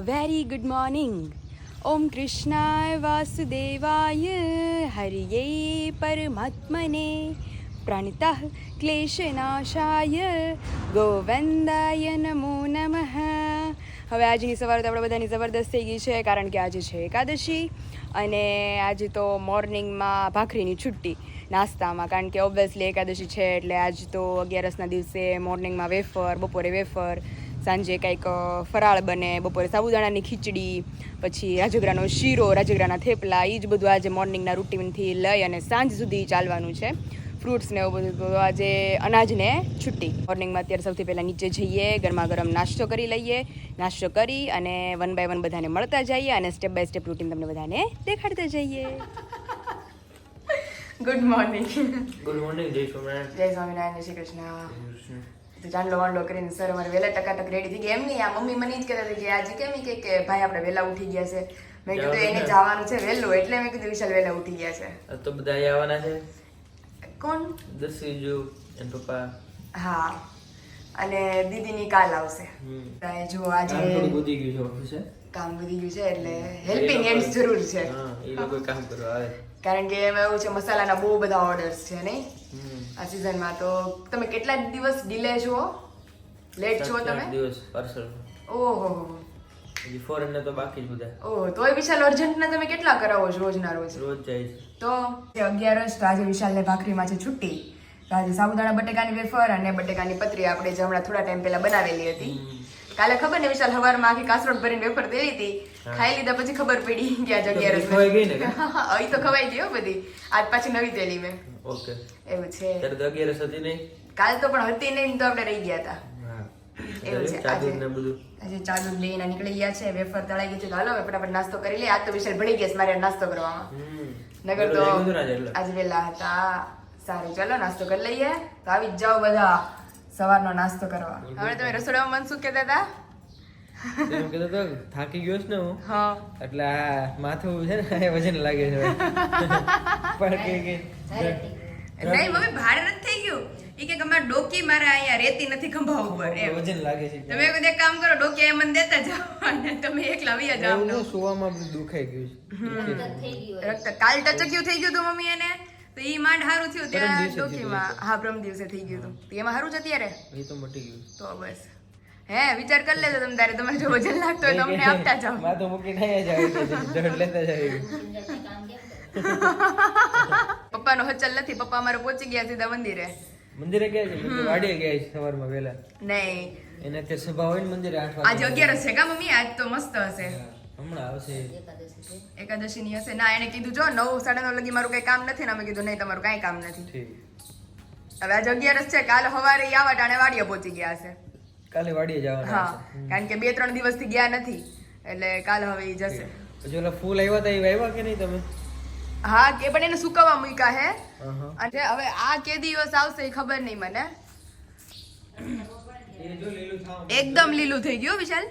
very good morning. Om Krishnaaya Vasudevaya Hariye Paramatmane Pranitah Kleshanashaya Govindaya Namo Namaha. હવે આજની સવારે તો આપણે બધાની જબરદસ્ત થઈ ગઈ છે, કારણ કે આજે છે એકાદશી અને આજે તો મોર્નિંગમાં ભાખરીની છુટ્ટી નાસ્તામાં, કારણ કે ઓબ્વિયસલી એકાદશી છે એટલે આજ તો 11ના દિવસે મોર્નિંગમાં વેફર, બપોરે વેફર, સાંજે કંઈક ફરાળ બને, બપોરે સાબુદાણાની ખીચડી, પછી રાજગરાનો શીરો, રાજગરાના થેપલા, એ જ બધું આજે મોર્નિંગના રૂટીનથી લઈ અને સાંજ સુધી ચાલવાનું છે. ફ્રૂટ્સ ને એવું બધું. તો આજે અનાજને છુટ્ટી. મોર્નિંગમાં અત્યારે સૌથી પહેલાં નીચે જઈએ, ગરમા ગરમ નાસ્તો કરી લઈએ, નાસ્તો કરી અને વન બાય વન બધાને મળતા જઈએ અને સ્ટેપ બાય સ્ટેપ રૂટીન તમને બધાને દેખાડતા જઈએ. Good morning. Good morning. જય સ્વામિનારાયણ. જય સ્વામિનારાયણ. જય શ્રી કૃષ્ણ. તો ચાંદલો વાંડલો કરીને સર અમારે વહેલા ટકાટક રેડી થઈ ગયા. એમ નહીં, આ મમ્મી મને જ કહેતા હતા કે આજે કેમ કે ભાઈ આપણે વહેલા ઉઠી ગયા છે. મેં કીધું એને જવાનું છે વહેલું, એટલે મેં કીધું વિશાલ વહેલા ઉઠી ગયા છે. તો બધા અહીં આવવાના છે. કોણ? દર્શીજુ એન પપ્પા. હા, અને દીદીની કાલ આવશે. જો આજે થોડું વધી ગયું છે ઓફિસે. કામ વધી ગયું છે એટલે હેલ્પિંગ હેન્ડ્સ જરૂર છે. હા, એ લોકો કામ કરવા આવે. કારણ કે એમાં એવું છે, મસાલાના બહુ બધા ઓર્ડર્સ છે નહીં આ સિઝનમાં. તો તમે કેટલા દિવસ ડિલે છો, લેટ છો તમે? 7 દિવસ પાર્સલ. ઓહો, હજી ફોરેન ને તો બાકી જ બધા. ઓહ, તોય વિશાલ અર્જન્ટ ના તમે કેટલા કરાવો છો રોજના રોજ? રોજ જાય છે. તો 11 તો આજે વિશાલને ભાખરીમાં છે છુટ્ટી. તો આજે સાબુદાણા બટેકાની વેફર અને બટેકાની પતરી આપણે જે હમણાં થોડા ટાઈમ પહેલા બનાવેલી હતી. કાલે ખબર ને વિશાલ સવારમાં આખી કાસરોટ ભરીને વેફર દેલી હતી, ખાઈ લીધા પછી ખબર પડી કે આજે 11 ખવાઈ ગઈ ને. અહીં તો ખવાઈ ગઈ હો બધી. આજ પાછી નવી તેલી મેં. ઓકે, એવું છે. ત્યારે તો 11 હતી નહીં. કાલ તો પણ હતી નહીં, તો આપણે રહી ગયા હતા. હા, એવું છે. ચાદર ને બધું. આજે ચાદર લઈને નીકળી ગયા છે, વેફર તળાઈ ગઈ છે. તો હાલો હવે ફટાફટ નાસ્તો કરી લે. આજ તો વિશાલ ભળી ગયા છે મારે નાસ્તો કરવામાં. નગર તો આજે વેલા હતા. સારું, ચલો નાસ્તો કરી લઈએ. તો આવી જ જાઓ બધા સવારનો નાસ્તો કરવા. હવે તમે રસોડામાં મન શું કહેતા હતા? એમ કહેતો તો થાકી ગયો છે ને હું. હા, એટલે આ માથું છે ને વજન લાગે છે. પણ કે નહીં મમ્મી, ભારે નથી થઈ ગયું. ઈ કે અમાર ડોકી મારે અહીંયા રેતી નથી ખંભા ઉપર, એમ વજન લાગે છે. તમે એક કામ કરો, ડોકી એ મને દેતા જાઓ અને તમે એકલા વયા જાઓ. એવું સુવામાં બધું દુખાઈ ગયું છે. રક્ત કાલ ટચક્યું થઈ ગયું હતું મમ્મી એને, તો ઈ માંડ હારું થયું ત્યાં ડોકીમાં. હા, પ્રમ દિવસે થઈ ગયું હતું. તો એમાં હારું જ અત્યારે એ તો મટી ગયું. તો બસ હે વિચાર કરી લેજો તમે તારે. તમારે જો વજન લાગતો હોય તો અમને આપતા જાઓ. માથું મૂકીને આયા જાવ, દોડ લેતા જાવ. પપ્પાનો હચલ નથી. પપ્પા અમારે પહોંચી ગયા સીધા મંદિરે. મંદિરે ગયા છે? વાડીએ ગયા છે સવારમાં વહેલા. નહીં, એને અત્યારે સભા હોય ને મંદિરે 8 વાગે. આજે 11 છે કા મમ્મી? આજ તો મસ્ત હશે. હમણાં આવશે. એકાદશી ની હશે. ના, એને કીધું જો 9, 9:30 લગી મારું કઈ કામ નથી ને. અમે કીધું નહીં, તમારું કઈ કામ નથી. હવે આજે 11 છે. કાલે સવારે આવા ટાણે વાડીએ પહોંચી ગયા હશે. કાલે વાડીએ જવાના હા, કારણ કે 2-3 દિવસથી ગયા નથી એટલે કાલ હવે ઈ જશે. પછી ઓલા ફૂલ આવ્યા હતા, એ વાવ્યા કે નહીં તમે? હા, કે પણ એને સુકવવા મૂક્યા હે. અને હવે આ કે દિવસ આવશે એ ખબર નહીં મને. એકદમ લીલું થઈ ગયું વિશાલ.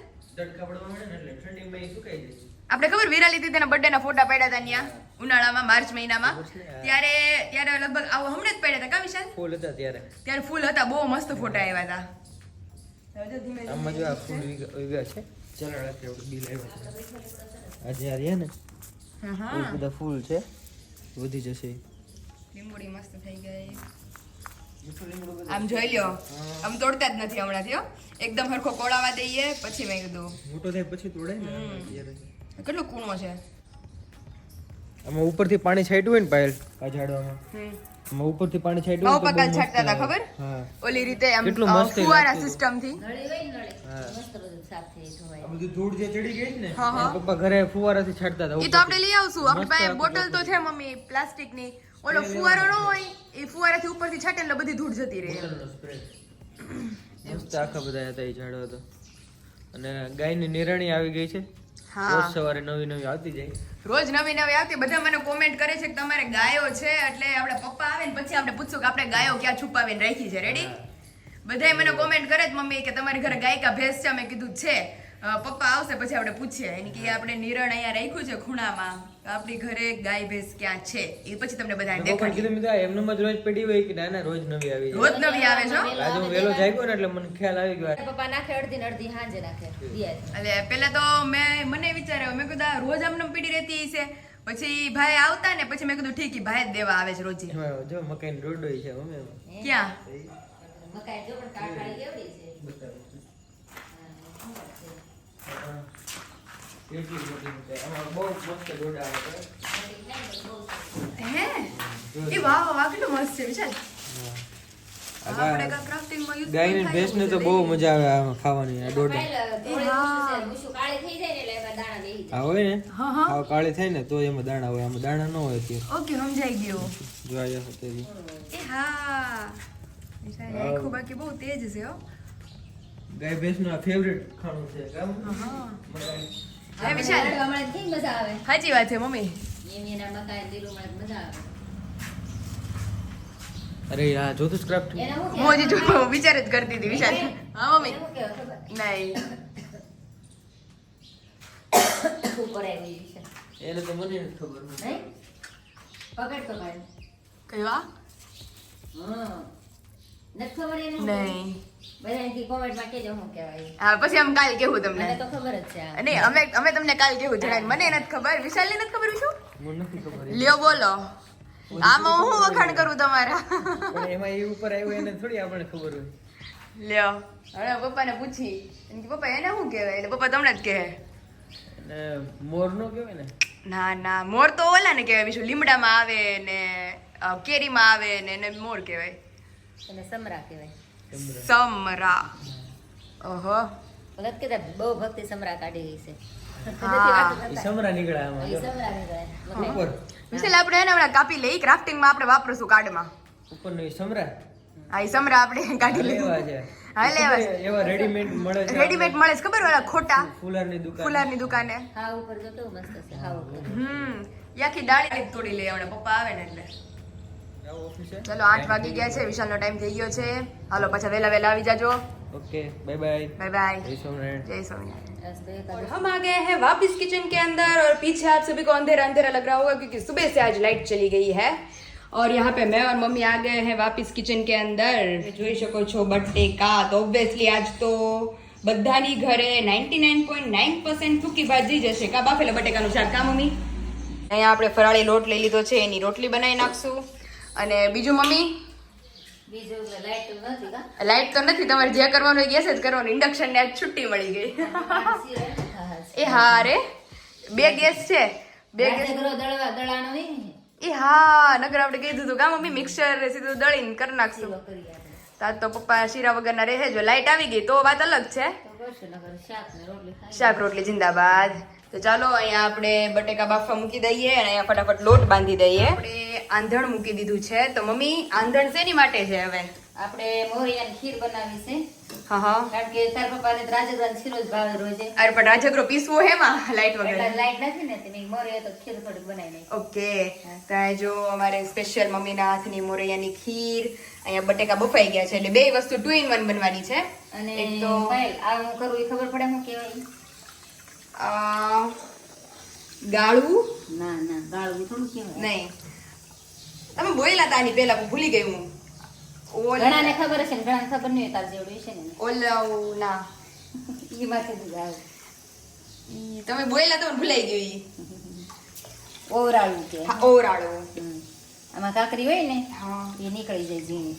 આપણે ખબર વિરાલી હતી તેના બર્થડે ના ફોટા પાડ્યા હતા ત્યાં ઉનાળામાં, માર્ચ મહિનામાં. ત્યારે લગભગ આવું હમણાં જ પાડ્યા હતા કા વિશાલ? ફૂલ હતા ત્યારે ફૂલ હતા, બહુ મસ્ત ફોટા આવ્યા હતા. આમાં જો આ ફૂલ ઉગ્યા છે. ચાલો રાત્રે આપણે બિલ આવ્યા છે આજે યાર. હે ને હા, બધા ફૂલ છે, વધી જશે. લીંબુડી મસ્ત થઈ ગઈ. આમ જોઈ લ્યો, આમ તોડતા જ નથી હમણાંથી હો. એકદમ હરખો કોળાવા દઈએ પછી મેં કીધું મોટો થાય પછી તોડે ને. કેટલો કૂણો છે આમાં. ઉપરથી પાણી છાંટ્યું હોય ને પાયલ આ ઝાડવામાં, આમાં ઉપરથી પાણી છાંટ્યું હોય તો કાલ છાંટતા હતા ખબર? હા, ઓલી રીતે આમ કેટલું મસ્ત ફુવારા સિસ્ટમ થી. આ બધું ધૂળ જે ચડી ગઈ ને, પપ્પા ઘરે ફુવારાથી છાંટતા હતા. એ તો આપણે લઈ આવશું. આપણી પાસે બોટલ તો છે મમ્મી પ્લાસ્ટિક ની. ઓલો ફુવારો ન હોય, એ ફુવારાથી ઉપરથી છાંટે એટલે બધી ધૂળ જતી રહે. મસ્ત આખા બધા હતા એ ઝાડો હતો. અને ગાયની નિરાણી આવી ગઈ છે. હા, રોજ સવારે નવી નવી આવતી જાય. રોજ નવી નવી આવતી. બધા મને કોમેન્ટ કરે છે કે તમારે ગાયો છે, એટલે આપણે પપ્પા આવે ને પછી આપણે પૂછશું કે આપણે ગાયો ક્યાં છુપાવીને રાખી છે. રેડી? બધાય મને કોમેન્ટ કરે જ મમ્મી કે તમારી ઘરે ગાય કા ભેંસ છે? અમે કીધું છે. પપ્પા આવશે પછી આપણે પૂછીએ. એની કે આપણે નિરણ અહીંયા રાખ્યું છે ખૂણામાં. આપણી ઘરે ગાય ભેંસ ક્યાં છે એ પછી તમને બધાને પપ્પાને દેખાડીએ. કીધું મેં એમનું જ રોજ પડી હોય કે ના રોજ નવી આવી રોજ નવી આવે છે હો. આજે હું વહેલો જાગ્યો ને એટલે મને ખ્યાલ આવી ગયો પપ્પા નાખે અડધી ને અડધી હાંજે નાખે દિયા એટલે પેલા તો મને વિચાર આવ્યો, મેં કીધું આ રોજ આમને પીડી રહેતી હશે. પછી ભાઈ આવતા ને પછી મેં કીધું ઠીક ઈ ભાઈ જ દેવા આવે છે રોજે. એમાં જો મકાઈની રોડોઈ છે અમે ક્યાં? મકાઈ જો પણ કાળકાળી કેવડી છે. એટલી મોટી મકાઈ આમાં બહુ મસ્ત ડોડા આવે હે એ વાહ વાહ કેટલું મસ્ત છે વિશાલ. આપણે છે ક્રાફ્ટિંગ માં યુઝ ગાય ને ભેંસ ને તો બહુ મજા આવે આમાં ખાવાની આ ડોડા કાળી થઈ જાય ને એટલે એમાં દાણા બેહી જાય. આ હોય ને હા હા આવ કાળી થાય ને તો એમાં દાણા હોય આમાં દાણા ન હોય અત્યારે ઓકે સમજાઈ ગયો. જો આયા હતી એ હા વિશાલ આખું બાકી બહુ તેજ છે હો. ગાય ભેંસ નું ફેવરેટ ખાણું છે કામ હા મકાઈ હે વિશાલ હમણાં થી મજા આવે સાચી વાત છે મમ્મી. એમ એના મકાઈ લીલું મળે મજા આવે. અરે આ જોતું જ ક્રાફ્ટ એના હું હું હજી જો વિચાર જ કરતી હતી વિશાલ. હા મમ્મી શું કહેવાય ખબર? નહીં શું કરાય એ વિશે એને તો મને નથી ખબર નહીં પકડ તો ભાઈ કઈવા નથી ખબર એને નહીં. બધા એનથી કોમેન્ટમાં કહેજો શું કહેવાય. હા પછી આમ કાલ કેવું મને તમને. તો ખબર જ છે આ. નહીં અમે તમને કાલ કેવું જણાય. મને નથી ખબર વિશાલને નથી ખબર શું. મને નથી ખબર લ્યો બોલો આમાં હું વખાણ કરું તમારા. પણ એમાં એ ઉપર આવ્યું એને થોડી આપણને ખબર હોય લ્યો હવે પપ્પાને પૂછી એમ કે પપ્પા એને શું કહેવાય એટલે પપ્પા તમને જ કહે. અને મોર નો કહેવાય ને ના ના મોર તો ઓલા ને કહેવાય બીજું લીમડામાં આવે ને કેરીમાં આવે ને એને મોર કહેવાય. એને સમરા કહેવાય. સમરા. ઓહો ભગત કહેતા બહુ ભક્તિ સમરા કાઢી ગઈ છે. હા. એ સમરા નીકળ્યા આમાં એ જો. સમરા નીકળે. ઉપર વિશાલ આપણે એને હમણાં કાપી લઈ ક્રાફ્ટિંગમાં આપણે વાપરશું કાર્ડમાં. ઉપર નો સમરા હા એ સમરા આપણે કાઢી લેવા લઈએ. છે હા લેવા છે. એવા રેડીમેડ મળે છે રેડીમેડ મળે છે ખબર વાળા ખોટા ફુલારની દુકાન ફુલારની દુકાને. હા ઉપર જો કેવું મસ્ત છે. હા ઉપર એ આખી ડાળી તોડી લે હમણાં પપ્પા આવે ને એટલે. આવો ઓફિસે ચલો 8 વાગી ગયા છે વિશાલનો ટાઈમ થઈ ગયો છે. હાલો પાછા વહેલા આવી જાજો. Okay bye bye bye bye जय सोमनारायण जय स्वामीनारायण. બસ તો એક और हम आ गए हैं वापस किचन के अंदर और पीछे आप सभी को अंधेरा अंधेरा लग रहा होगा क्योंकि सुबह से आज लाइट चली गई है और यहाँ पे मैं और मम्मी आ गए हैं वापस किचन के अंदर. જોઈ શકો છો બટેકા તો ઓબ્વિયસલી આજ તો બધાની ઘરે 99.9% સૂકી ભાજી જ હશે કા બાફેલા બટેકાનું શાક કા મમ્મી. અહીંયા આપણે ફરાળી લોટ લઈ લીધો છે એની રોટલી બનાવી નાખશું. અને બીજું મમ્મી બીજું લાઈટ નથી કા લાઈટ તો નથી તમારે જે કરવાનું હોય ગેસ જ કરવાનું. ઇન્ડક્શન ને આજ છુટ્ટી મળી ગઈ. એ હા રે 2 ગેસ છે 2 ગેસ. દળાનો નહીં ને એ હા નગર આપણે કીધું હતું કા મમ્મી મિક્સર સીધું દળીને કરી નાખશું. શીરો કરી આપે. તાર તો પપ્પા શીરા વગરના રહે. જો લાઈટ આવી ગઈ તો વાત અલગ છે. તો કરશું નકર શાક ને રોટલી ખાઈ શાક રોટલી જિંદાબાદ. તો ચાલો અહીંયા આપણે બટેકા બાફવા મૂકી દઈએ અને અહીંયા ફટાફટ લોટ બાંધી દઈએ. આપણે આંધણ મૂકી દીધું છે. તો મમ્મી આંધણ શેની માટે છે હવે? આપણે મોરિયાની ખીર બનાવી છે હા હા કારણ કે તાર પપ્પાને રાજગરાનો શીરો જ ભાવે રોજે. અરે પણ રાજગરો પીસવો હેમાં લાઈટ એટલે વગર. લાઈટ નથી ને તેની મોરિયા તો ખીર થોડીક બનાવી નાખી. ઓકે ત્યાં જો અમારે સ્પેશિયલ મમ્મીના હાથની મોરૈયાની ખીર. અહીંયા બટેકા બફાઈ ગયા છે એટલે 2 વસ્તુ 2 in 1 બનવાની છે. અને એક તો પાયલ, આ હું કરું એ ખબર પડે હું કહેવાય? ગાળું ના ના ગાળું થોડું કહેવાય. નહીં તમે બોલ્યા હતા આની પહેલા ભૂલી ગઈ હું. ઘણાને ખબર હશે ને ઘણાને ખબર નહીં હોય તાર જેવડું છે ને ઓલું ના ઈ માંથી જ આવે. તમે બોલ્યા તો મને ભૂલાઈ ગયું ઈ. ઓવરાળું કે હા ઓરાળું. આમાં કાકરી હોય ને હા એ નીકળી જાય ઝીણી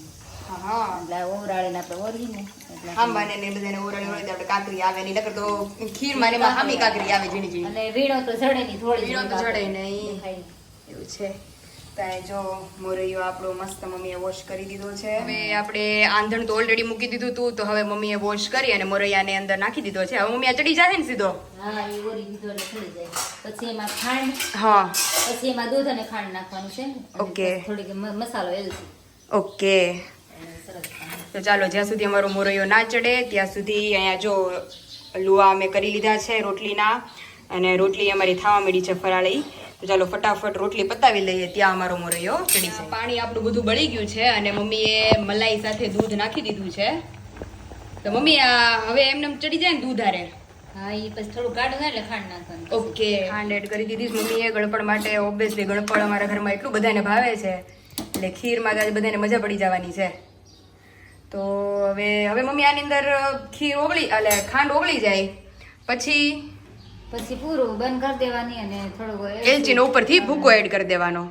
હા એટલે આ ઓવરાળીને આપણે ઓરવી ને એટલે આંબાને ને બધાને ઓરાળી હોય તો આપણે કાકરી આવે નહીં નકર તો ખીરમાં ને એમાં હામી કાકરી આવે ઝીણી ઝીણી. અને વીણો તો જડે નહીં થોડી વીણો તો જડે નહીં. દેખાય. એવું છે. ત્યાં જો મોરૈયો આપણો મસ્ત મમ્મીએ વોશ કરી દીધો છે. હવે આપણે આંધણ તો ઓલરેડી મૂકી દીધું હતું તો હવે મમ્મીએ વોશ કરી અને મોરૈયાને અંદર નાખી દીધો છે. હવે મમ્મી આ ચડી જાય ને સીધો. હા એ ઓરી દીધો એટલે થઈ જાય. પછી એમાં ખાંડ હા પછી એમાં દૂધ અને ખાંડ નાખવાનું છે અને ઓકે. થોડીક મસાલો એલચી ઓકે અને સરસ ખાંડ. તો ચાલો જ્યાં સુધી અમારો મોરૈયો ના ચડે ત્યાં સુધી અહીંયા જો લુવા અમે કરી લીધા છે રોટલીના અને રોટલી અમારી થવા માંડી છે ફરાળી. તો ચાલો ફટાફટ રોટલી પતાવી લઈએ ત્યાં અમારો મોરૈયો ચડી છે. પાણી આપણું બધું બળી ગયું છે અને મમ્મીએ મલાઈ સાથે દૂધ નાખી દીધું છે. તો મમ્મી આ હવે એમને ચડી જાય ને દૂધ હારે હા ઈ પછી થોડું ગાઢું થાય એટલે ખાંડ નાખવાનું. ઓકે ખાંડ એડ કરી દીધી છે મમ્મીએ ગળપણ માટે. ઓબ્વિયસલી ગળપણ અમારા ઘરમાં એટલું બધાને ભાવે છે એટલે ખીરમાં આજે બધાને મજા પડી જવાની છે. તો હવે મમ્મી આની અંદર ખીર ઓગળી એટલે ખાંડ ઓગળી જાય પછી પૂરું બંધ કરી દેવાની અને થોડુંક એલચીનો ઉપરથી ભૂકો એડ કરી દેવાનો.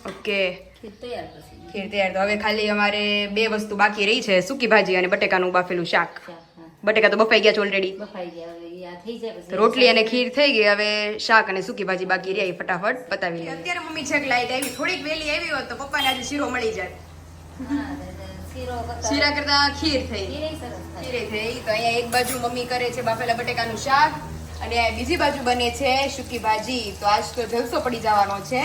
ઓકે ખીર તૈયાર પછી. ખીર તૈયાર. તો હવે ખાલી અમારે 2 વસ્તુ બાકી રહી છે, સૂકી ભાજી અને બટેકાનું બાફેલું શાક. બટેકા તો બફાઈ ગયા છે ઓલરેડી. બફાઈ ગયા હવે ઈ આ થઈ જાય પછી રોટલી અને ખીર થઈ ગઈ. હવે શાક અને સૂકી ભાજી બાકી રહી, ફટાફટ પતાવી લઈએ. અત્યારે મમ્મી છેક લાઈટ આવી, થોડીક વહેલી આવી હોત તો પપ્પાને આજે શીરો મળી જાય. શીરા કરતા ખીર થઈ. ખીરે થઈ. તો અહીંયા એક બાજુ મમ્મી કરે છે બાફેલા બટેકાનું શાક અને બીજી બાજુ બને છે સૂકી ભાજી. તો આજ તો જલસો પડી જવાનો છે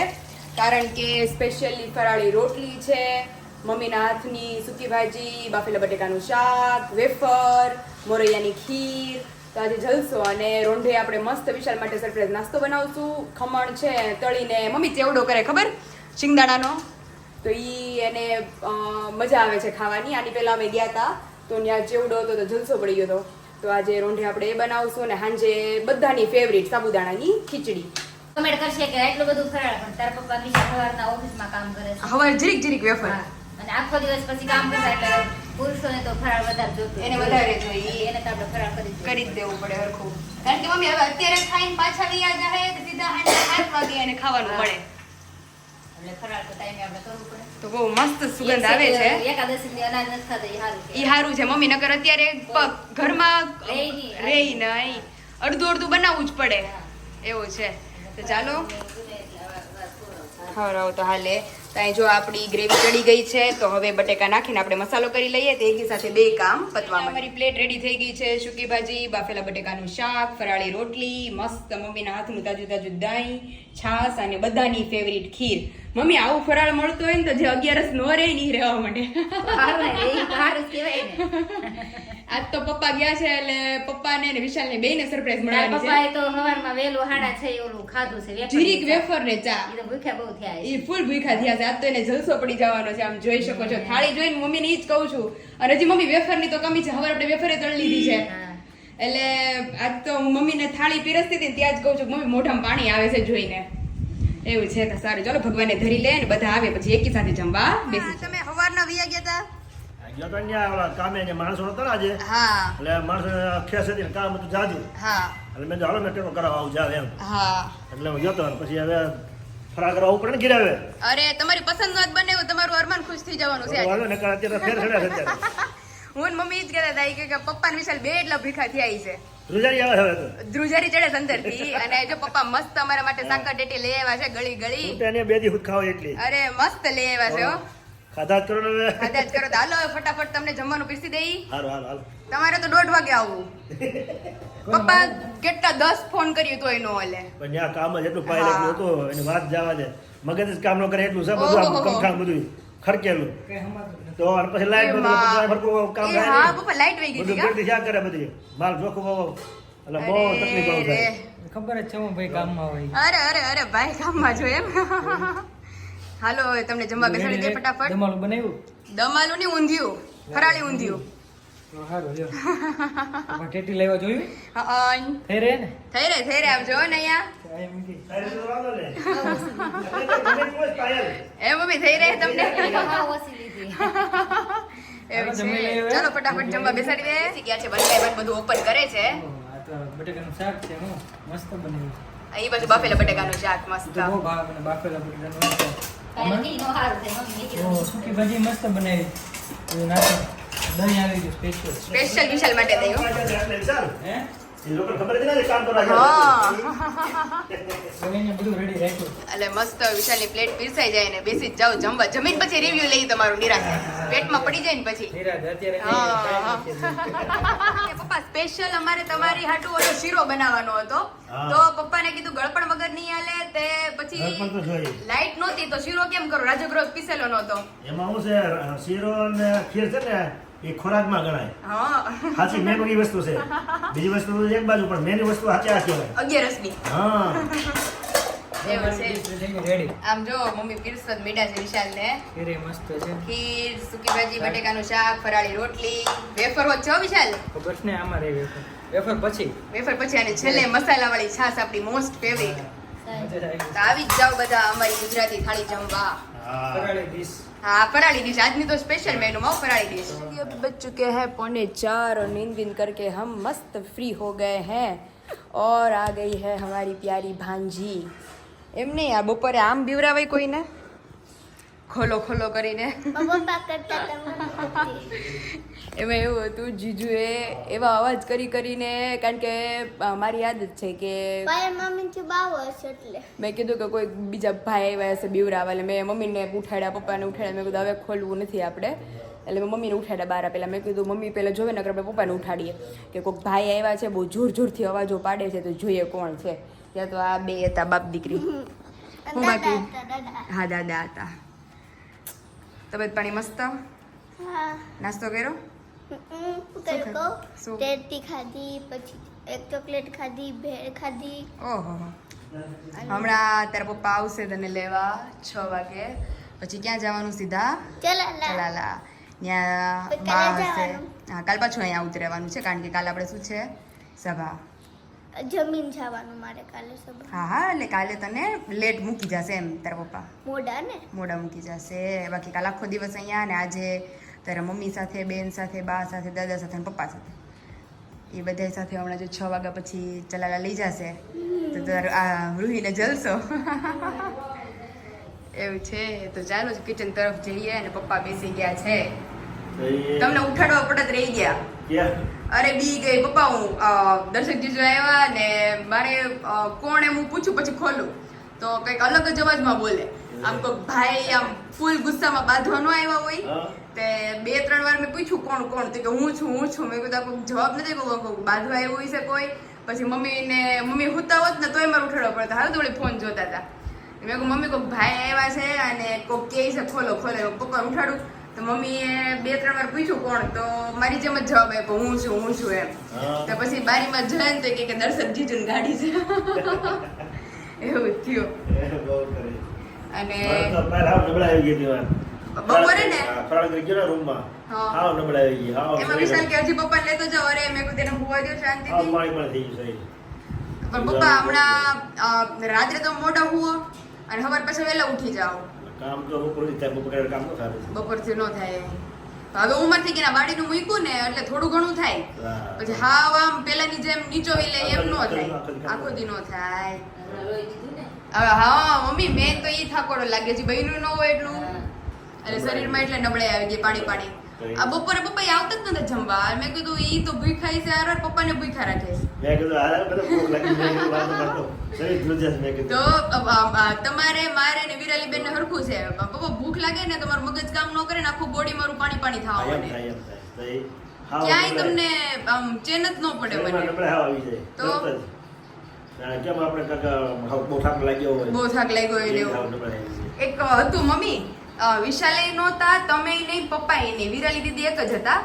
કારણ કે સ્પેશિયલી ફરાળી રોટલી છે, મમ્મીના હાથની સૂકી ભાજી, બાફેલા બટેકાનું શાક, વેફર, મોરૈયાની ખીર. તો આજે જલસો. અને રોંઢે આપણે મસ્ત વિશાલ માટે સરપ્રાઈઝ નાસ્તો બનાવશું. ખમણ છે તળીને મમ્મી ચેવડો કરે ખબર શિંગદાણાનો, તો ઈ એને મજા આવે છે ખાવાની. આની પહેલા અમે ગયા હતા તો ત્યાં ચેવડો હતો તો જલસો પડી ગયો હતો. તો આજે રોંઢે આપણે એ બનાવશું અને સાંજે બધાની ફેવરિટ સાબુદાણાની ખીચડી. કમેન્ટ કરશે કે એટલું બધું ફરાળ પણ તારા પપ્પા બીજા સવારના ઓફિસમાં કામ કરે છે. હવે જરીક વેફર અને આખો દિવસ પછી કામ કરતા એટલે પુરુષોને તો ફરાળ વધારે જોતું. એને વધારે જોઈએ. એને તો આપણે ફરાળ કરી જ દેવું પડે હરખું. કારણ કે મમ્મી હવે અત્યારે ખાઈને પાછા વયા જાય તો સીધા 7 વાગે એને ખાવાનું મળે એટલે ફરાળ તો ટાઈમે આપણે કરવું પડે. તો બહુ મસ્ત સુગંધ આવે છે. એકાદશી અનાજ નથી ખાતા ઈ સારું છે. ઈ સારું છે મમ્મી. નકર અત્યારે ઘરમાં રહી નહીં અડધું બનાવવું જ પડે એવું છે. તો ચાલો ખવડાવો તો હાલે. ત્યાં જો આપણી ગ્રેવી ચડી ગઈ છે તો હવે બટેકા નાખીને આપણે મસાલો કરી લઈએ તો એકી સાથે 2 કામ પતવા. અમારી પ્લેટ રેડી થઈ ગઈ છે. સૂકી ભાજી, બાફેલા બટેકાનું શાક, ફરાળી રોટલી, મસ્ત મમ્મીના હાથનું તાજું દહીં, છાશ અને બધાની ફેવરિટ ખીર. મમ્મી આવું ફરાળ મળતો હોય ને તો જે 11 નો રહે નહીં રહેવા માટે. આજ તો પપ્પા ગયા છે એટલે પપ્પાને અને વિશાલને બેયને સરપ્રાઈઝ મળવાની છે. પપ્પાએ તો સવારમાં વેલું 6:30 ઓલું ખાધું છે જીરીક વેફર ને ચા. ઈ તો ભૂખ્યા બહુ થયા છે. ઈ ફૂલ ભૂખ્યા થયા છે. આજ તો એને જલસો પડી જવાનો છે. આમ જોઈ શકો છો થાળી જોઈને મમ્મીને ઈ જ કહું છું. અને હજી મમ્મી વેફરની તો કમી છે. હવે આપણે વેફરે તળી લીધી છે એટલે આજ તો હું મમ્મીને થાળી પીરસતી હતી ત્યાં જ કહું છું મમ્મી મોઢામાં પાણી આવે છે જોઈને. એવું છે તો સારું ચાલો ભગવાનને ધરી લે અને બધા આવે પછી એકી સાથે જમવા બેસી. તમે સવારના વિયા ગયા હતા કામે માણસો હતા આજે એટલે માણસો ખેસ હતી કામ હતું જાજુ એટલે મેં હાલો મેં ટેકો કરાવવા આવું જાવ એમ એટલે હું ગયો પછી હવે ફરા કરવા ઉપર ને ગીરાવે. અરે તમારી પસંદ નો જ બને તમારું અરમાન ખુશ થઈ જવાનું છે. હાલો ને અત્યારે ફેર ચડ્યા છે અત્યારે. હું મમ્મી જ કહેતા હતા કે પપ્પા ને વિશાલ બે એટલા ભીખા થયા છે. ધ્રુજારી આવે હવે તો ધ્રુજારી ચડે અંદર થી. અને જો પપ્પા મસ્ત અમારા માટે સાકર ટેટી લઈ આવ્યા છે ગળી. એને 2 દી ખાવ એટલી. અરે મસ્ત લઈ આવ્યા છે હો. ખાધા જ કરો ને હવે. ખાધા જ કરો તો હાલો ફટાફટ તમને જમવાનું પીરસી દઈ. હાલો તમારે તો 1:30 વાગે આવવું. પપ્પા કેટલા 10 ફોન કર્યું તોય નો હાલે. પણ ત્યાં કામ જ એટલું પાયલ એટલું હતું એની વાત જવા દે. મગજ જ કામ ન કરે એટલું છે બધું કમખાણ બધું ખડકેલું. તો પછી લાઈટ બધું કામ થાય. હા પપ્પા લાઈટ વહી ગઈ બધું ગળતી શા કરે બધી માલ જોખો એટલે બહુ તકલીફ થાય. ખબર જ છે હું ભાઈ કામમાં હોય. અરે ભાઈ કામમાં જો એમ. હાલો હવે તમને જમવા બેસાડી દે ફટાફટ. દમાલું બનાવ્યું? દમાલું ની ઊંધિયું, ફરાળી ઊંધિયું. સારું લ્યો. પણ ટેટી લેવા જોયું? હા થઈ રહે ને? થઈ રહે આવજો ને અહીંયા. એ મમ્મી થઈ રહે તમને. એવું છે. ચાલો ફટાફટ જમવા બેસાડી દે. ગયા છે બંને બધું ઓપન કરે છે. બટેકાનું શાક છે હું મસ્ત બનાવ્યું. અહીં બાજુ બાફેલા બટેકાનું શાક મસ્ત. બહુ ભાવ મને બાફેલા બટેકાનું શાક. સૂકી ભાજી મસ્ત બનાવી. દહીં આવી ગયું સ્પેશિયલ વિશાલ માટે દહીં. હે એ લોકો ખબર જ નથી કામ કરવા બધું રેડી રાખ્યું. એટલે મસ્ત વિશાલની પ્લેટ પીરસાઈ જાય ને બેસી જ જાવ જમવા. જમીન પછી રિવ્યુ લઈ તમારું નિરાશ. પેટમાં પડી જાય ને પછી. પપ્પા સ્પેશિયલ અમારે તમારી હાટુ ઓલો શીરો બનાવવાનો હતો તો પપ્પાને કીધું ગળપણ વગર નહીં હાલે તે પછી લાઈટ નહોતી તો શીરો કેમ કરો? રાજગરોજ પીસેલો નહોતો. એમાં હું છે શીરો અને ખીર છે ને એ ખોરાકમાં ગણાય. સાચી મેન ની વસ્તુ છે. બીજી વસ્તુ એક બાજુ પણ મેન વસ્તુ સાચી આ કહેવાય 11 ની. એવું છે. રેડી આમ જો મમ્મી પીરસવા મીઠા છે વિશાલ ને ખીરે મસ્ત છે ખીર સૂકી ભાજી બટેકાનું શાક ફરાળી રોટલી વેફર હોત છો વિશાલ ખબર છે ને અમારે વેફર પછી વેફર પછી અને છેલ્લે મસાલા વાળી છાશ આપણી મોસ્ટ ફેવરિટ મજા આવી તો આવી જ જાઓ બધા અમારી ગુજરાતી થાળી જમવા ફરાળી ડીશ हाँ फराड़ी डिश आज नहीं तो स्पेशल मेनू में फराड़ी डिश अभी बज चुके हैं 3:45 और नींद वींद करके हम मस्त फ्री हो गए हैं और आ गई है हमारी प्यारी भांजी एम नहीं यार बपोरे आम बीवरावाय कोई ने खोलो खोलो કરીને એમાં એવું હતું જીજુએ એવા અવાજ કરીને કારણ કે મારી આદત છે કે મેં કીધું કે કોઈ બીજા ભાઈ આવ્યા હશે બીવરાવા એટલે મેં મમ્મીને ઉઠાડ્યા પપ્પાને ઉઠાડ્યા મેં કીધું હવે ખોલવું નથી આપણે એટલે મેં મમ્મીને ઉઠાડ્યા બહાર પહેલાં મેં કીધું મમ્મી પહેલાં જોવે ને આપણે પપ્પાને ઉઠાડીએ કે કોઈક ભાઈ આવ્યા છે બહુ જોર જોરથી અવાજો પાડે છે તો જોઈએ કોણ છે ત્યાં તો આ બે હતા બાપ દીકરી હું બાકી હા દાદા હતા તબિયત પાણી મસ્ત નાસ્તો કર્યો ટેટી ખાધી પછી એક ચોકલેટ ખાધી ભેળ ખાધી ઓહો હમણાં તારા પપ્પા આવશે તને લેવા 6 વાગે પછી ક્યાં જવાનું સીધા ચલાલા ત્યાં બા હશે હા કાલ પાછું અહીંયા ઉતરેવાનું છે કારણ કે કાલે આપણે શું છે સભા જમીન જવાનું મારે કાલે સભા હા હા એટલે કાલે તને લેટ મૂકી જશે એમ તારા પપ્પા મોડા મૂકી જશે બાકી કાલ આખો દિવસ અહીંયા ને આજે તારા મમ્મી સાથે બેન સાથે બા સાથે દાદા સાથે અને પપ્પા સાથે એ બધા સાથે હમણાં જો 6 વાગ્યા પછી ચલાલા લઈ જશે તો તાર આ રૂહીને જલસો એવું છે તો ચાલો કિચન તરફ જઈએ અને પપ્પા બેસી ગયા છે તમને ઉઠાડવા પડત રહી ગયા અરે બી ગઈ પપ્પા હું દર્શક જીજુ આવ્યા ને મારે કોણ એમ હું પૂછું પછી ખોલું તો કંઈક અલગ જ અવાજમાં બોલે આમ કોઈ ભાઈ આમ ફૂલ ગુસ્સામાં બાંધવા ન આવ્યા હોય તે 2-3 વાર મેં પૂછ્યું કોણ કોણ તો કે હું છું મેં કીધું કોઈ જવાબ નથી કોઈ બાંધવા આવ્યું હોય છે કોઈ પછી મમ્મી હુતા હોત ને તોય મારે ઉઠાડવા પડતા હાલ થોડી ફોન જોતા હતા મેં કહું મમ્મી કોઈ ભાઈ આવ્યા છે અને કોઈ કહે છે ખોલો પપ્પા ઉઠાડું તો મમ્મીએ 2-3 વાર પૂછ્યું કોણ તો મારી જેમ જ જવાબ આપ્યો હું છું એમ તો પછી બારીમાં જઈને તો કે દર્શક જીજુની ગાડી છે એવું થયું અને બપોરે ને એમાં વિશાલ કે હજી પપ્પા લેતો જાઓ અરે મેં કીધું તેને હોવા દો શાંતિથી પણ પપ્પા હમણાં રાત્રે તો મોડા હુઓ અને સવાર પછી વહેલા ઉઠી જાઓ કામ તો બપોરથી ન થાય હવે ઉંમરથી કે વાડીનું મૂક્યું ને એટલે થોડું ઘણું થાય પછી હાવ આમ પેલાની જેમ નીચોવી લે એમ ન થાય આખો દી ન થાય હવે હા મમ્મી મેન તો ઈ થાકોડો લાગે છે બહેનું ન હોય એટલું એટલે શરીરમાં એટલે નબળાઈ આવી ગઈ પાણી આ બપોરે પપ્પા આવતા જ નથી જમવા મેં કીધું ઈ તો ભૂખાઈ છે હાર પપ્પાને ભૂખા રાખે તો તમારે મારે ને વિરાલી બેન ને હરખું છે પપ્પા ભૂખ લાગે ને તમારું મગજ કામ ન કરે ને આખું બોડી મારું પાણી થવા માંડે ક્યાંય તમને આમ ચેન જ ન પડે મને તો કેમ આપણે બહુ થાક લાગ્યો હોય એક હતું મમ્મી વિશાલે નહોતા તમે નહીં પપ્પા નહીં વિરાલી દીદી એક જ હતા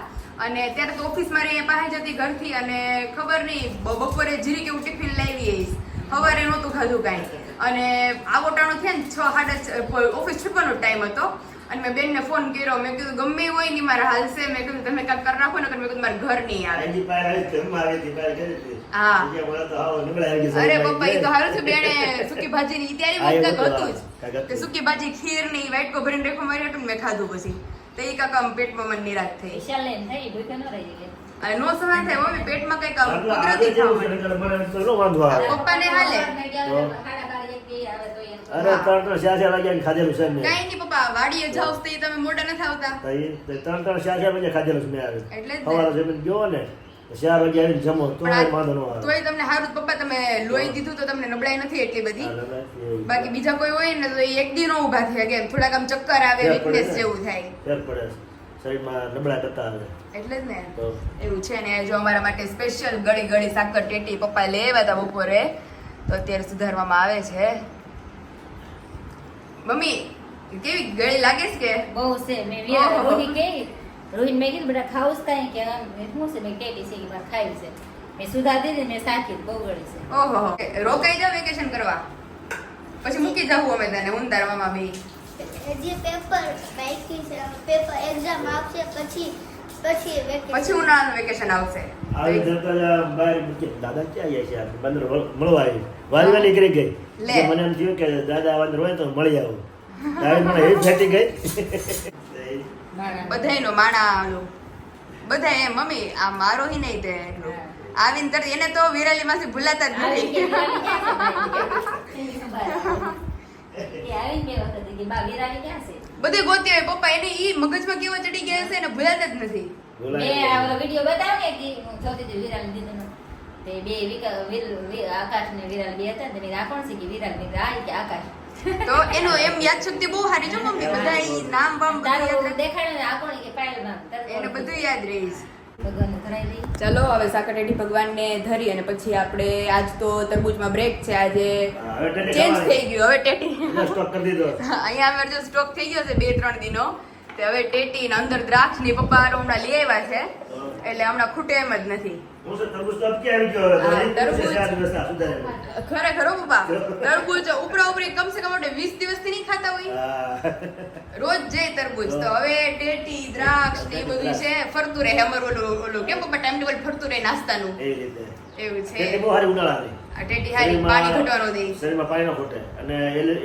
અને ત્યારે તો ઓફિસ મારે અહીંયા પાસે જતી ઘરથી અને ખબર નહીં બપોરે જીરી કેવું ટિફિન લાવી સવારે નહોતું ખાધું કાંઈ અને આવો ટાણો થયા ને 6-6 ઓફિસ છૂટવાનો ટાઈમ હતો અને મેં બેનને ફોન કર્યો મેં કીધું ગમે હોય નહીં મારે હાલશે મેં કીધું તમે કાંઈક કરી નાખો ને મેં કીધું મારે ઘર નહીં આવે હા અરે પપ્પા એ તો સારું છે બેને સૂકી ભાજી ની ત્યારે હતું જ કે સૂકી ભાજી ખીર ની વાટકો ભરીને રેખો મારી હતું મેં ખાધું પછી તો એ કાકા પેટમાં મને નિરાશ થઈ અને નો સહન થાય મમ્મી પેટમાં કઈ કામ કુદરતી ખાવાનું પપ્પાને હાલે અરે 3-4 વાગ્યા ખાધેલું છે કઈ નહીં પપ્પા વાડીએ જાવ તો તમે મોટા નથી આવતા 3-4 વાગ્યા ખાધેલું છે મેં આવે એટલે સવારે જમીન ગયો ને 4 વાગે આવીને જમો તો વાંધો ન આવે તોય તમને સારું પપ્પા તમે લોહી દીધું તો તમને નબળાઈ નથી એટલી બધી બાકી બીજા કોઈ હોય ને તો એક દી નો ઊભા થયા કે થોડાક આમ ચક્કર આવે વીકનેસ જેવું થાય ફેર પડે શરીરમાં નબળા કરતા આવે એટલે જ ને એવું છે ને જો અમારા માટે સ્પેશિયલ ગળી સાકર ટેટી પપ્પા લેવા હતા બપોરે તો અત્યારે સુધારવામાં આવે છે મમ્મી કેવી ગળી લાગે છે કે બહુ છે મેં રોહિત મેં કીધું બેટા ખાવું જ કાંઈ કે શું છે મેં કેટી છે કે મારે ખાવી છે મેં સુધા દીધી મેં સાકી બહુ ગળી છે ઓહો રોકાઈ જાવ વેકેશન કરવા પછી મૂકી જવું અમે તને હું તાર મામા બે હજી પેપર બાકી છે પેપર એક્ઝામ આવશે પછી પછી ઉનાળાનું વેકેશન આવશે આવી જતા બહાર દાદા ક્યાં ગયા છે આ બંદર મળવા આવી વાલી કરી ગઈ લે. એટલે મને એમ થયું કે દાદા બંદર હોય તો મળી આવું ત્યારે મને એવી ફેટી ગઈ બધાયનો માણા આલો બધા એમ મમ્મી આ મારો હી નહીં તે એટલું આવીને તરત એને તો વિરાલી માસી ભૂલાતા જ આવી નથી કે આવીને કે વખત કે બા વિરાલી ક્યાં છે બધે ગોતી હોય પપ્પા એને ઈ મગજમાં કેવો ચડી ગયા છે એને ભૂલાતા જ નથી મેં આ વિડિયો બતાવ્યો કે હું જોતી હતી વિરાલી દીદીનો તે બે આકાશ ને વિરાલ બે હતા ને મેં આ કોણ છે કે વિરાલ મેં આ કે આકાશ તો એનો એમ યાદ શક્તિ બહુ સારી છે મમ્મી બધા ઈ નામ બામ બધું યાદ તારું રાખે. દેખાડ્યું ને આ કોણ કે પાયલ નામ એને બધું યાદ રહીશ ભગવાનને ધરાઈ દઈ ચલો હવે સાકરટેટી ભગવાનને ધરી અને પછી આપણે આજ તો તરબૂચમાં બ્રેક છે આજે હવે ટેટી ચેન્જ ખાવાની. થઈ ગયું હવે ટેટી સ્ટોક કરી દીધો અહીંયા અમારે જો સ્ટોક થઈ ગયો છે 2-3 દિનો તે હવે ટેટી ને અંદર દ્રાક્ષ ની પપ્પા હમણાં લઈ આવ્યા છે એટલે હમણાં ખૂટે એમ જ નથી હું તો તરબૂચ તો અબકી આવી ગયો હવે હા, તરબૂચ. છે 4 દિવસના સુધારેલું. ખરેખર હો પપ્પા તરબૂચ ઉપરા ઉપરી કમસે કમ આપણે 20 દિવસથી નહીં ખાતા હોય હા. રોજ જઈ તરબૂચ તો હવે ટેટી દ્રાક્ષ ને એ બધું છે ફરતું રહે અમારું ઓલું કેમ પપ્પા ટાઈમ ટેબલ ફરતું રહે નાસ્તાનું એ રીતે એવું છે ટેટી બહુ સારી ઉનાળાની. આ ટેટી હારી પાણી ઘટવાનો દે શરીરમાં પાણી ન ખૂટે અને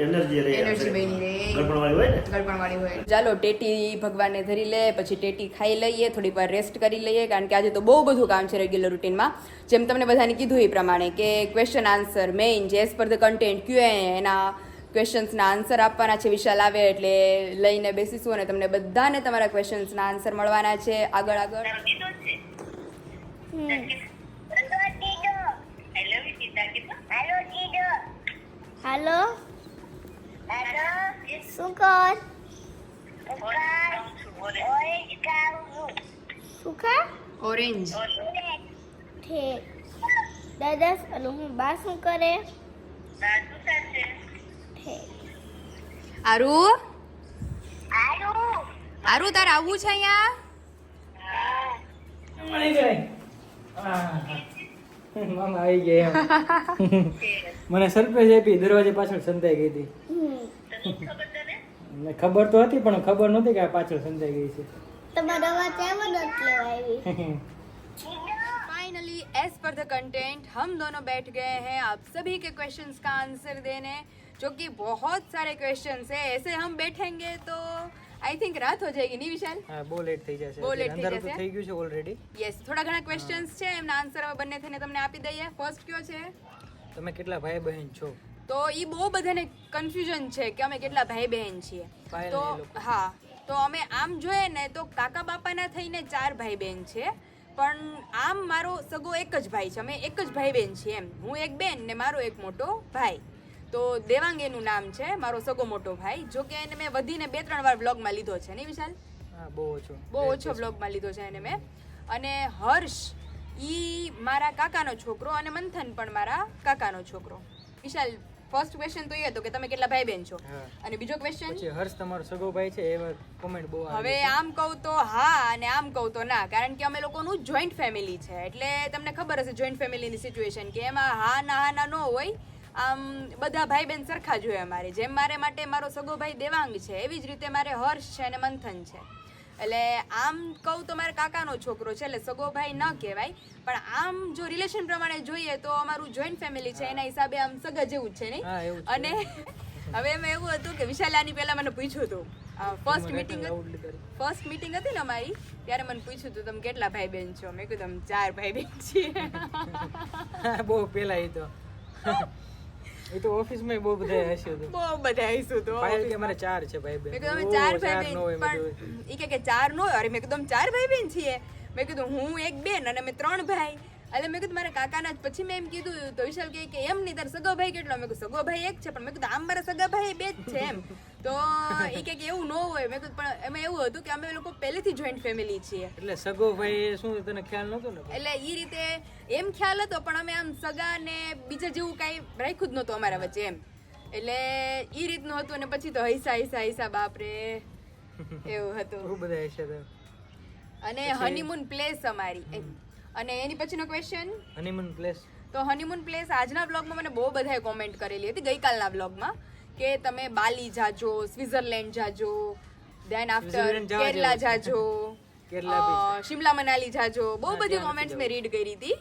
એનર્જી રહે Energy બની રહે. ગળપણવાળી હોય ને ગળપણ વાળી હોય ચાલો ટેટી ભગવાનને ધરી લે પછી ટેટી ખાઈ લઈએ થોડીક વાર રેસ્ટ કરી લઈએ કારણ કે આજે તો બહુ બધું કામ છે રેગ્યુલર રૂટીનમાં જેમ તમને બધાને કીધું એ પ્રમાણે કે ક્વેશ્ચન આન્સર મેઇન જે એઝ પર ધ કન્ટેન્ટ એના ક્વેશ્ચન્સના આન્સર આપવાના છે વિશાલ આવે એટલે લઈને બેસીશું અને તમને બધાને તમારા ક્વેશ્ચન્સના આન્સર મળવાના છે આગળ આગળ હાલો શું કર શું ખા ઓરેન્જ ઠીક દાદા અને હું બા શું કરે ઠીક આરુ આરુ તારે આવવું છે અહીંયા મળી ગઈ મામા આવી ગયા એમ મને સરપ્રાઈઝ આપી દરવાજે પાછળ સંતાઈ ગઈ હતી ખબર તો હતી પણ ખબર નહોતી કે આ પાછળ સંતાઈ ગઈ છે તમારો અવાજ એમ જ એટલે આવી finally as per the content हम दोनों बैठ गए हैं आप सभी के क्वेश्चंस का आंसर देने जो कि बहुत सारे क्वेश्चंस है ऐसे हम बैठेंगे तो आई थिंक रात हो जाएगी नहीं विशाल હા બહુ લેટ થઈ જશે બહુ late થઈ અંધારું તો જશે. થઈ ગયું છે ઓલરેડી યસ થોડા ઘણા ક્વેશ્ચન્સ છે એમના આન્સર હવે બંને થઈને તમને આપી દઈએ ફર્સ્ટ કયો છે તમે કેટલા ભાઈ બહેન છો તો એ બહુ બધાને કન્ફ્યુઝન છે કે અમે કેટલા ભાઈ બહેન છીએ પાયલ તો ને એ લોકો. હા તો અમે આમ જોઈએ ને તો કાકા બાપાના થઈને 4 ભાઈ બહેન છે પણ આમ મારો સગો એક જ ભાઈ છે અમે એક જ ભાઈ બહેન છીએ એમ હું એક બેન ને મારો એક મોટો ભાઈ તો દેવાંગ એનું નામ છે મારો સગો મોટો ભાઈ જો કે એને મેં વધીને 2-3 વાર વ્લોગમાં લીધો છે નહીં વિશાલ હા બહુ ઓછો બહુ ઓછો વ્લોગમાં લીધો છે એને મેં અને હર્ષ ઈ મારા કાકાનો છોકરો અને મંથન પણ મારા કાકાનો છોકરો વિશાલ ફર્સ્ટ ક્વેશ્ચન તો એ હતો કે તમે કેટલા ભાઈ બહેન છો હા. અને બીજો ક્વેશ્ચન પછી હર્ષ તમારો સગો ભાઈ છે એવા કોમેન્ટ બહુ આવે હવે આમ કહું તો હા અને આમ કહું તો ના કારણ કે અમે લોકોનું જોઈન્ટ ફેમિલી છે એટલે તમને ખબર હશે જોઈન્ટ ફેમિલીની સિચ્યુએશન કે એમાં હા ના ન હોય આમ બધા ભાઈ બહેન સરખા જોઈએ અમારે જેમ મારે માટે મારો સગો ભાઈ દેવાંગ છે એવી જ રીતે મારે હર્ષ છે અને મંથન છે એટલે આમ કહું તો મારા કાકાનો છોકરો છે એટલે સગો ભાઈ ન કહેવાય પણ આમ જો રિલેશન પ્રમાણે જોઈએ તો અમારું જોઈન્ટ ફેમિલી છે એના હિસાબે આમ સગા જેવું જ છે નહીં હા, એવું જ છે. અને હવે એમાં એવું હતું કે વિશાલાની પહેલા મને પૂછ્યું હતું ફર્સ્ટ મીટિંગ ફર્સ્ટ મીટિંગ હતી ને અમારી ત્યારે મને પૂછ્યું હતું તમે કેટલા ભાઈ બહેન છો મેં કીધું અમે 4 ભાઈ બહેન છીએ બહુ પેલા એ તો ઓફિસમાં બહુ બધા હસ્યું હતું બહુ બધા આવીશું તો પાયલ કે અમારે 4 છે ભાઈ મેં બહેન કીધું અમે 4 ભાઈ બહેન પણ ઈ કે 4 નો અરે મેં કીધું અમે 4 ભાઈ બહેન છીએ મેં કીધું હું એક બેન અને અમે 3 ભાઈ એટલે મેં કીધું મારા કાકાના જ પછી મેં એમ કીધું તો વિશાલ કહે કે એમ નહીં તાર સગો ભાઈ કેટલો મેં કીધું સગો ભાઈ એક છે પણ મેં કીધું આમ મારા સગા ભાઈ 2 જ છે એમ તો ઈ કે એવું ન હોય મેં કીધું પણ એમાં એવું હતું કે અમે લોકો પહેલેથી જોઈન્ટ ફેમિલી છીએ એટલે સગો ભાઈ એ શું તને ખ્યાલ નહોતો ને એટલે ઈ રીતે એમ ખ્યાલ હતો પણ અમે આમ સગા ને બીજા જેવું કાંઈ રાખ્યું જ નહોતું અમારા વચ્ચે એમ એટલે ઈ રીતનું હતું અને પછી તો હૈસા બાપરે એવું હતું બહુ બધા હસ્યા અને હનીમૂન પ્લેસ અમારી અને એની પછીનો ક્વેશ્ચન હનીમૂન પ્લેસ તો હનીમૂન પ્લેસ આજના બ્લોગમાં મને બહુ બધાએ કોમેન્ટ કરેલી હતી ગઈકાલના બ્લોગમાં કે તમે બાલી જાજો, સ્વિટ્ઝરલેન્ડ જાજો, દેન આફ્ટર કેરલા જાજો, શિમલા મનાલી જાજો, બહુ બધી કોમેન્ટ્સ મેં રીડ કરી હતી.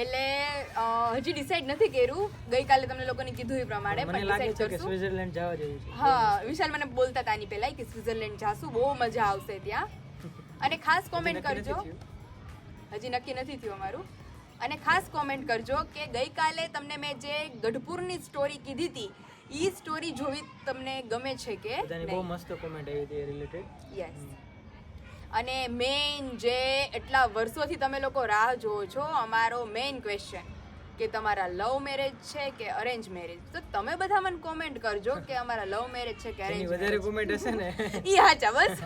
એટલે હજી ડિસાઈડ નથી કર્યું. ગઈકાલે તમને લોકોને કીધું એ પ્રમાણે પણ ડિસાઈડ કરશું. સ્વિટ્ઝરલેન્ડ જવા જેવું છે. હા, વિશાલ મને બોલતા હતા આની પહેલા કે સ્વિટ્ઝરલેન્ડ જાશું, બહુ મજા આવશે ત્યાં. અને ખાસ કોમેન્ટ કરજો, હજી નક્કી નથી થયું અમારું. અને ખાસ કોમેન્ટ કરજો કે ગઈકાલે તમને મેં જે ગઢપુરની સ્ટોરી કીધી હતી ઈ સ્ટોરી જોવી તમને ગમે છે કે બહુ મસ્ત કોમેન્ટ આવી હતી રિલેટેડ. યસ. અને મેઇન જે એટલા વર્ષોથી તમે લોકો રાહ જોવો છો, અમારો મેઇન ક્વેશ્ચન કે તમારા લવ મેરેજ છે કે અરેન્જ મેરેજ, તો તમે બધા મને કોમેન્ટ કરજો કે અમારા લવ મેરેજ છે કે અરેન્જ. વધારે કોમેન્ટ હશે ને ઈ સાચા બસ.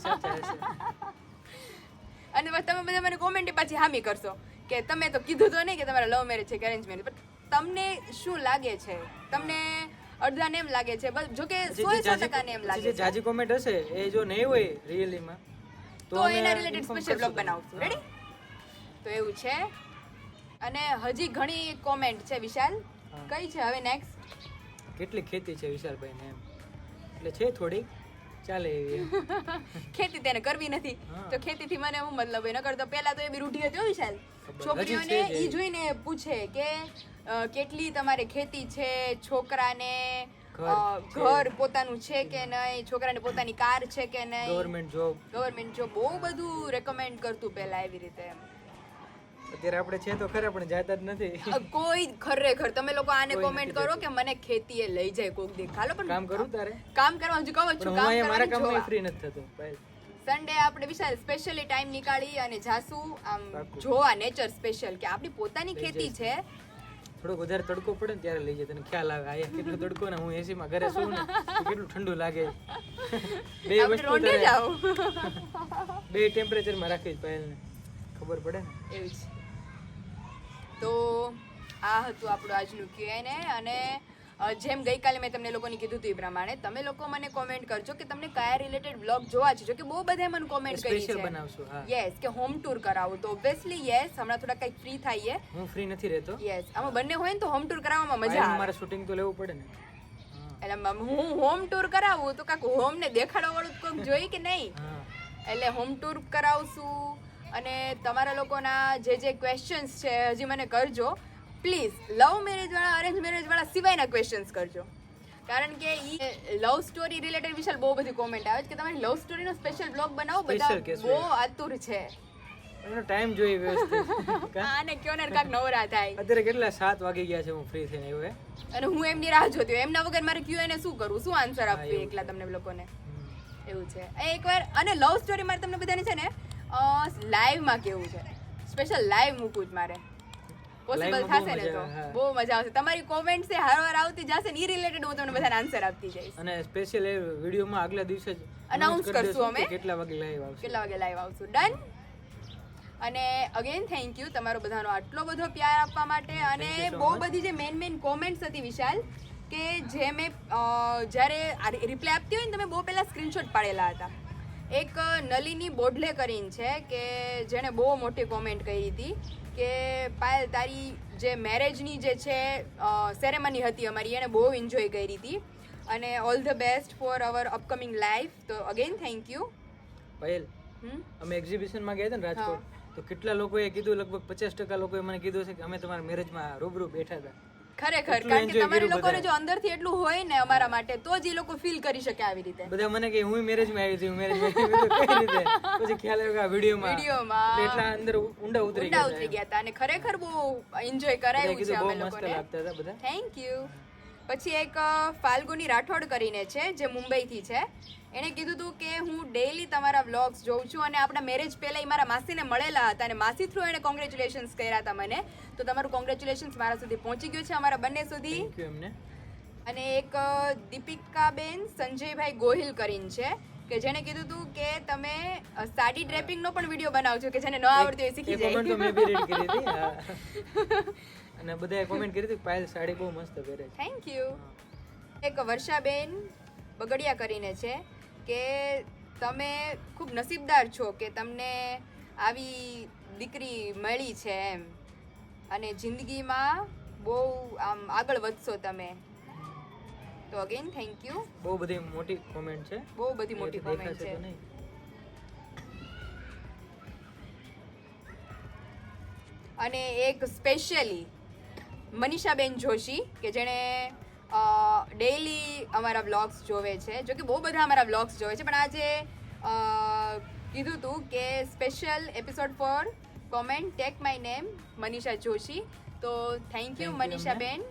સાચા હશે. અને બસ તમે બધા મને કોમેન્ટ પાછી હામી કરશો કે તમે તો કીધું તો નહીં કે તમારા લવ મેરેજ છે કે અરેન્જ મેરેજ, પણ તમને શું લાગે છે? તમને અડધાને એમ લાગે છે, બસ જો કે 100% એમ લાગે જે છે. જાજી કોમેન્ટ હશે એ જો નહીં હોય રિયલીમાં તો એના રિલેટેડ સ્પેશિયલ બ્લોગ બનાવશું. રેડી? તો એવું છે. અને હજી ઘણી કોમેન્ટ છે વિશાલ, કઈ છે હવે નેક્સ્ટ? કેટલી ખેતી છે વિશાલભાઈને એમ, એટલે છે થોડીક ચાલે એવી. ખેતી તેને કરવી નથી તો ખેતીથી મને શું મતલબ હોય? નકર તો પહેલા તો એ બી રૂઢી હતી વિશાલ, છોકરીઓને ઈ જોઈને પૂછે કે કેટલી તમારે ખેતી છે, છોકરાને ઘર પોતાનું છે કે નહીં, છોકરાને પોતાની કાર છે કે નહીં, ગવર્મેન્ટ જોબ બહુ બધું રેકમેન્ડ કરતું પહેલા એવી રીતે. અત્યારે આપણે છે તો ખરા પણ જાતા જ નથી કોઈ. ખરેખર તમે લોકો આને કોમેન્ટ કરો કે મને ખેતીએ લઈ જાય કોક દી, ખાલો પણ કામ કરું તારે કામ કરવા હજુ કહું છું, કામ મારા કામમાં કરવાનું ફ્રી નથી થતું. સન્ડે આપણે વિશાલ સ્પેશિયલી ટાઈમ નીકાળી અને જાસુ આમ જોવા નેચર સ્પેશિયલ કે આપણી પોતાની ખેતી છે. થોડોક વધારે તડકો પડે ને ત્યારે લઈ જાય, તને ખ્યાલ આવે આયા કેટલો તડકો ને હું એસી માં ઘરે સુઉં ને કેટલું ઠંડુ લાગે. બે વસ્તુ બે ટેમ્પરેચર માં રાખી પાયલ ને ખબર પડે ને એવું છે. તો આ હતું આપણું આજનું Q&A. અને જેમ ગઈકાલે મેં તમને લોકોને કીધું હતું એ પ્રમાણે તમે લોકો મને કોમેન્ટ કરજો કે તમને કયા રિલેટેડ બ્લોગ જોવા છે. જો કે બહુ બધાએ મને કોમેન્ટ કરી છે યસ કે હોમ ટૂર કરાવો, તો ઓબ્વિયસલી યસ હમણાં થોડા કંઈક ફ્રી થઈએ. હું ફ્રી નથી રહેતો. યસ, આમાં બંને હોય ને તો હોમ ટૂર કરાવવામાં મજા આવે. મારે શૂટિંગ તો લેવું પડે ને, એટલે હું હોમ ટૂર કરાવું તો કાક હોમ ને દેખાડવા વાળું કોઈક જોઈ કે નહીં, એટલે હોમ ટૂર કરાવશું. અને તમારા લોકોના જે ક્વેશ્ચન્સ છે હજી મને કરજો પ્લીઝ. લવ મેરેજ વાળા, અરેન્જ મેરેજ વાળા સિવાયના ક્વેશ્ચન્સ કરજો, કારણ કે ઈ લવ સ્ટોરી રિલેટેડ વિશાલ બહુ બધી કોમેન્ટ આવે છે કે તમારી લવ સ્ટોરીનો સ્પેશિયલ બ્લોગ બનાવો, બધા બહુ આતુર છે. એનો ટાઈમ જોઈએ વ્યવસ્થિત. આને કયો ને કાક નવરા થાય. અત્યારે કેટલા 7 વાગી ગયા છે, હું ફ્રી થઈને આવ્યો અને હું એમની રાહ જોતી હોય. એમના વગર મારે Q&A શું કરવું, શું આન્સર આપવું એકલા તમને લોકોને, એવું છે. એકવાર અને લવ સ્ટોરી મારે તમને બધાને છે ને લાઈવમાં કેવું છે, સ્પેશિયલ લાઈવ મૂકવું જ મારે પોસિબલ થશે ને તો બહુ મજા આવશે. તમારી કોમેન્ટ છે હરવાર આવતી જશે ને, ઈ રિલેટેડ હું તમને બધાને આન્સર આપતી જઈશ. અને સ્પેશિયલ એ વિડિયોમાં આગલા દિવસે જ અનાઉન્સ કરશું અમે કેટલા વાગે લાઈવ આવશું. ડન. અને અગેન થેન્ક યુ તમારો બધાનો આટલો બધો પ્યાર આપવા માટે. અને બહુ બધી જે મેન કોમેન્ટ્સ હતી વિશાલ, કે જે મેં જ્યારે રિપ્લાય આપતી હોય ને તમે બહુ પહેલા સ્ક્રીનશોટ પાડેલા હતા. એક નલિની બોડલે કરીને છે કે જેણે બહુ મોટી કોમેન્ટ કરી હતી કે પાયલ તારી જે મેરેજની જે છે સેરેમની હતી અમારી, એણે બહુ એન્જોય કરી હતી અને all the best for our upcoming life. તો અગેન થેન્ક યુ. પાયલ, અમે એક્ઝિબિશનમાં ગયા હતા ને રાજકોટ, તો કેટલા લોકોએ કીધું, લગભગ 50% લોકોએ મને કીધું છે કે અમે તમારા મેરેજમાં રૂબરૂ બેઠા હતા. ખરેખર, કારણ કે તમારે લોકોને જો અંદરથી એટલું હોય ને અમારા માટે તો જ એ લોકો ફીલ કરી શકે આવી રીતે. બધા મને કે હું મેરેજમાં આવી હતી, કઈ રીતે પછી ખ્યાલ આવ્યો કે આ વિડિયોમાં એટલા અંદર ઊંડા ઉતરી ગયા હતા અને ખરેખર બહુ એન્જોય કરાયું છે અમે લોકોને. Thank you. પછી એક ફાલ્ગુની રાઠોડ કરીને છે જે મુંબઈથી છે, એણે કીધું હતું કે હું ડેઈલી તમારા વ્લોગ્સ જોઉં છું અને આપણા મેરેજ પહેલાં મારા માસીને મળેલા હતા અને માસી થ્રુ એણે કોંગ્રેચ્યુલેશન્સ કર્યા હતા મને, તો તમારું કોંગ્રેચ્યુલેશન્સ મારા સુધી પહોંચી ગયું છે, અમારા બંને સુધી. અને એક દીપિકાબેન સંજયભાઈ ગોહિલ કરીને છે કે જેણે કીધું હતું કે તમે સાડી ડ્રેપિંગનો પણ વિડીયો બનાવજો કે જેને ન આવડતી હોય શીખી જાય. અને બધાએ કોમેન્ટ કરી હતી પાયલ સાડી બહુ મસ્ત પહેરે છે. Thank you. એક વર્ષાબેન બગડિયા કરીને છે કે તમે ખૂબ નસીબદાર છો કે તમને આવી દીકરી મળી છે એમ. અને જિંદગીમાં બહુ આમ આગળ વધશો તમે. તો અગેન થેન્ક યુ. બહુ બધી મોટી કોમેન્ટ છે, બહુ બધી મોટી કોમેન્ટ છે. અને એક સ્પેશિયલી મનીષાબેન જોશી કે જેણે ડેઈલી અમારા વ્લોગ્સ જોવે છે, જો કે બહુ બધા અમારા વ્લોગ્સ જોવે છે, પણ આજે કીધું હતું કે special episode for comment take my name Manisha Joshi. તો થેન્ક યુ મનીષાબેન.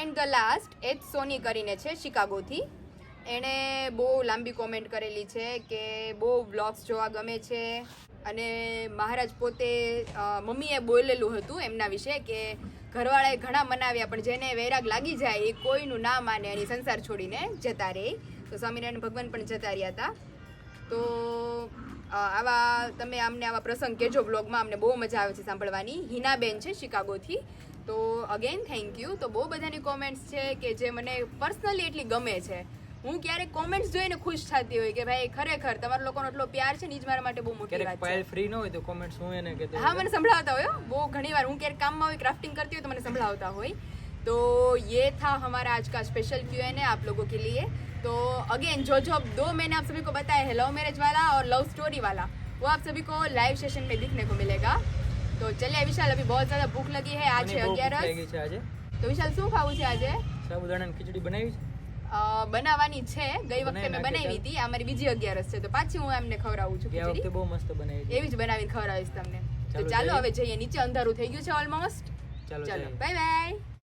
And the last H Soni કરીને છે શિકાગોથી. એણે બહુ લાંબી કોમેન્ટ કરેલી છે કે બહુ વ્લોગ્સ જોવા ગમે છે અને મહારાજ પોતે મમ્મીએ બોલેલું હતું એમના વિશે કે ઘરવાળાએ ઘણા મનાવ્યા પણ જેને વૈરાગ લાગી જાય એ કોઈનું ના માને અને સંસાર છોડીને જતા રહે. તો સ્વામિનારાયણ ભગવાન પણ જતા રહ્યા હતા. તો આવા તમે અમને આવા પ્રસંગ કહેજો બ્લોગમાં, અમને બહુ મજા આવે છે સાંભળવાની. હિનાબેન છે શિકાગોથી. તો અગેન થેન્ક યુ. તો બહુ બધાની કોમેન્ટ્સ છે કે જે મને પર્સનલી એટલી ગમે છે. હું ક્યારેક કોમેન્ટ્સ જોઈને ખુશ થતી હોય કે ભાઈ ખરેખર તમારા લોકોનો એટલો પ્યાર છે ને, જ મારા માટે બહુ મોટી વાત છે. ફાઇલ ફ્રી ન હોય તો કોમેન્ટ્સ હું એને કહેતો. હા, મને સંભળાવતા હોય બહુ ઘણી વાર. હું ક્યારેક કામમાં હોય, ક્રાફ્ટિંગ करती हूँ तो मैंने संभलाता હોય. तो ये था हमारा आज का स्पेशल Q&A आप लोगों के लिए. तो अगेन जो 2 मैंने आप सभी को बताया है, लव मैरिज वाला और लव स्टोरी वाला, वो आप सभी को लाइव सेशन में दिखने को मिलेगा. तो चलिए विशाल, अभी बहुत ज्यादा भूख लगी है. आज है 11. तो विशाल શું ખાવું છે આજે? સાબુદાણાની ખીચડી બનાવી છે? બનાવવાની છે. ગઈ વખતે મેં બનાવી હતી, આ મારી બીજી 11 છે, તો પાછી હું એમને ખવડાવું છું ખીચડી. આ વખતે બહુ મસ્ત બનાવી છે, એવી જ બનાવીને ખવડાવીશ તમને. તો ચાલો હવે જઈએ, નીચે અંધારું થઈ ગયું છે ઓલમોસ્ટ. ચાલો બાય બાય.